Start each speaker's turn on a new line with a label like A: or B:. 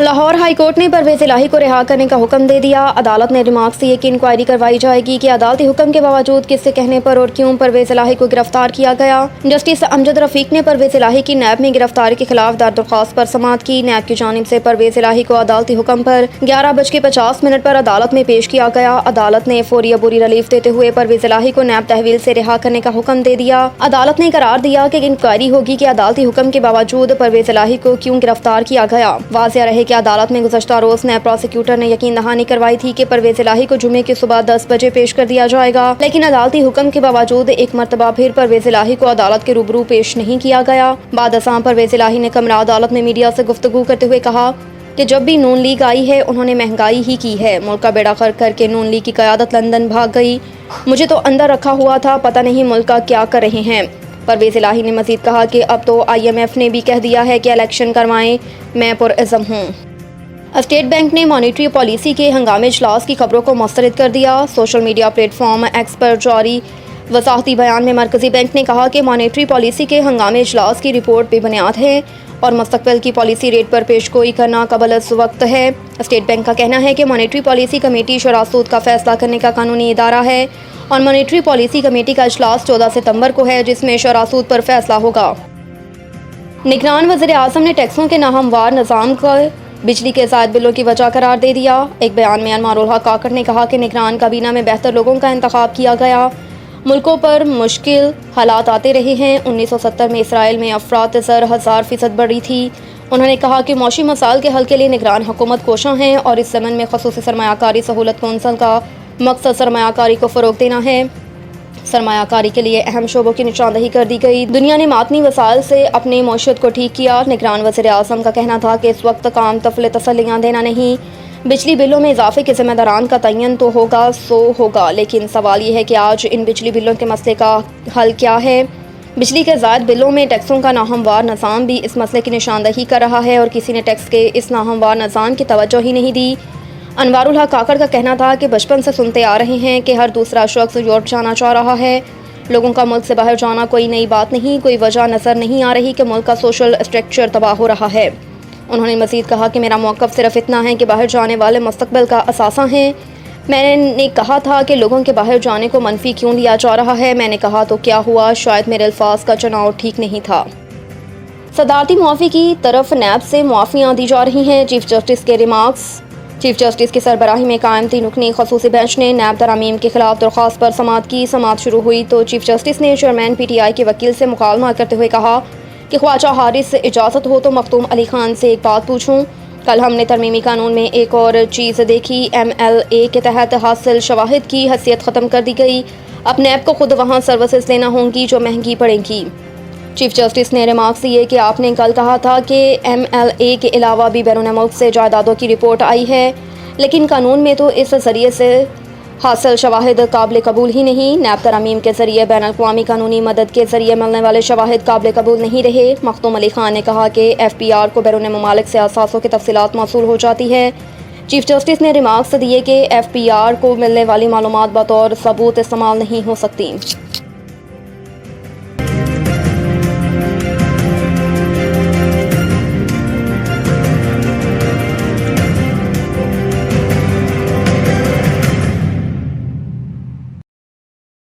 A: Lahore high court ने परवेज इलाही को रिहा करने का हुक्म दे दिया। अदालत ने रिमार्क्स दिए कि इंक्वायरी करवाई जाएगी कि अदालती हुक्म के बावजूद किसके कहने पर और क्यों परवेज इलाही को गिरफ्तार किया गया। जस्टिस अमजद रफीक ने परवेज इलाही की नैब में गिरफ्तारी के खिलाफ दरख्वास्त पर समाअत की। नैब की जानिब से परवेज इलाही को अदालती हुक्म पर 11:50 पर अदालत में पेश किया गया। अदालत ने फौरी अबूरी रिलीफ देते हुए परवेज इलाही को नैब तहवील से रिहा करने का हुक्म दे दिया। अदालत ने करार दिया कि इंक्वायरी होगी कि अदालती हुक्म के बावजूद परवेज इलाही को क्यों गिरफ्तार किया गया। वाज़ेह रहे कि अदालत में गुज़श्ता रोज नैब प्रोसिक्यूटर ने यकीन दहानी करवाई थी कि परवेज इलाही को जुमे की सुबह 10 बजे पेश कर दिया जाएगा, लेकिन अदालती हुक्म के बावजूद एक मरतबा फिर परवेज इलाही को अदालत के रूबरू पेश नहीं किया गया। बाद असां परवेज इलाही ने कमरा अदालत में मीडिया से गुफ्तगू करते हुए कहा कि जब भी नून लीग आई है उन्होंने महंगाई ही की है। मुल्क का बेड़ा गर्क करके नून लीग की क़यादत लंदन भाग गई। मुझे तो अंदर रखा हुआ था, पता नहीं मुल्क का क्या कर रहे हैं। परवेज इलाही ने मजीद कहा कि अब तो IMF ने भी कह दिया है कि इलेक्शन करवाएं, मैं पुरअज़्म हूँ। स्टेट बैंक ने मॉनेटरी पॉलिसी के हंगामी इजलास की खबरों को मुस्तरद कर दिया। सोशल मीडिया प्लेटफॉर्म एक्स पर जारी वजाहती बयान में मरकजी बैंक ने कहा कि मॉनेटरी पॉलिसी के हंगामी इजलास की रिपोर्ट बेबुनियाद है और मुस्तकबिल की पॉलिसी रेट पर पेशगोई करना कबल अज़ वक्त है। स्टेट बैंक का कहना है कि मॉनेटरी पॉलिसी कमेटी शुरा सूद का फैसला करने का कानूनी इदारा है और मॉनेटरी पॉलिसी कमेटी का इजलास 14 सितंबर को है, जिसमें शुरा सूद पर फैसला होगा। निगरान वज़ीर आज़म ने टैक्सों के नाहमवार निज़ाम को बिजली के ज़ायद बिलों की वजह करार दे दिया। एक बयान में अनवारुल हक काकड़ ने कहा कि निगरान काबीना में बेहतर लोगों का इंतखाब किया गया। मुल्कों पर मुश्किल हालात आते रहे हैं। 1970 में इसराइल में अफरात ज़र 1000% बढ़ी थी। उन्होंने कहा कि मौशी मसाइल के हल के लिए निगरान हुकूमत कोशां हैं और इस ज़मन में ख़ुसूसी सरमायाकारी सहूलत कौंसल का मकसद सरमायाकारी को फ़रोग देना है। सरमायाकारी के लिए अहम शोबों की निशानदही कर दी गई। दुनिया ने मातनी वसाइल से अपनी मौशियत को ठीक किया। निगरान वज़ीर आज़म का कहना था कि इस वक्त काम तफले तसल्लियाँ देना नहीं, बिजली बिलों में इजाफे के ज़िम्मेदारान का तयन तो होगा सो होगा, लेकिन सवाल ये है कि आज इन बिजली बिलों के मसले का हल क्या है। बिजली के ज़ायद बिलों में टैक्सों का नाहमवार निज़ाम भी इस मसले की निशानदही कर रहा है और किसी ने टैक्स के इस नाहमवार निज़ाम की तवज्जो ही नहीं दी। अनवारुल हक काकड़ का कहना था कि बचपन से सुनते आ रहे हैं कि हर दूसरा शख्स यूरोप जाना चाह रहा है। लोगों का मुल्क से बाहर जाना कोई नई बात नहीं, कोई वजह नज़र नहीं आ रही कि मुल्क का सोशल स्ट्रक्चर तबाह हो रहा है। उन्होंने मज़ीद कहा कि मेरा मौक़िफ़ सिर्फ इतना है कि बाहर जाने वाले मुस्तक़बिल का असासा हैं। मैंने कहा था कि लोगों के बाहर जाने को मनफी क्यों लिया जा रहा है। मैंने कहा तो क्या हुआ, शायद मेरे अल्फाज का चुनाव ठीक नहीं था। सदारती मुआफ़ी की तरफ नैब से मुआफ़ियाँ दी जा रही हैं। चीफ जस्टिस के रिमार्क्स। चीफ जस्टिस की सरबराही में कायम 3 रुकनी खसूसी बेंच ने नैब तरामीम के खिलाफ दरख्वास्त पर समाअत की। समाअत शुरू हुई तो चीफ जस्टिस ने चेयरमैन PTI के वकील से मुकालमा करते हुए कहा कि ख्वाजा हारिस से इजाज़त हो तो मखदूम अली खान से एक बात पूछूं। कल हमने तरमीमी कानून में एक और चीज़ देखी। MLA के तहत हासिल शवाहिद की हैसियत ख़त्म कर दी गई। अब नैब को खुद वहाँ सर्विसेज लेना होंगी जो महंगी पड़ेंगी। चीफ जस्टिस ने रिमार्क्स दिए कि आपने कल कहा था कि MLA के अलावा भी बैरून मुल्क से जायदादों की रिपोर्ट आई है, लेकिन कानून में तो इस ज़रिए से हासिल शवाहिद काबिल कबूल ही नहीं। नैब तरामीम के ज़रिए बैन अल-अक़वामी कानूनी मदद के ज़रिए मिलने वाले शवाहिद काबिल कबूल नहीं रहे। मखदूम अली खान ने कहा कि FPR को बैरून ममालिक से असासों की तफसीलात मौसूल हो जाती है। चीफ जस्टिस ने रिमार्क्स दिए कि FPR को मिलने वाली मालूमात बतौर सबूत इस्तेमाल नहीं हो सकती।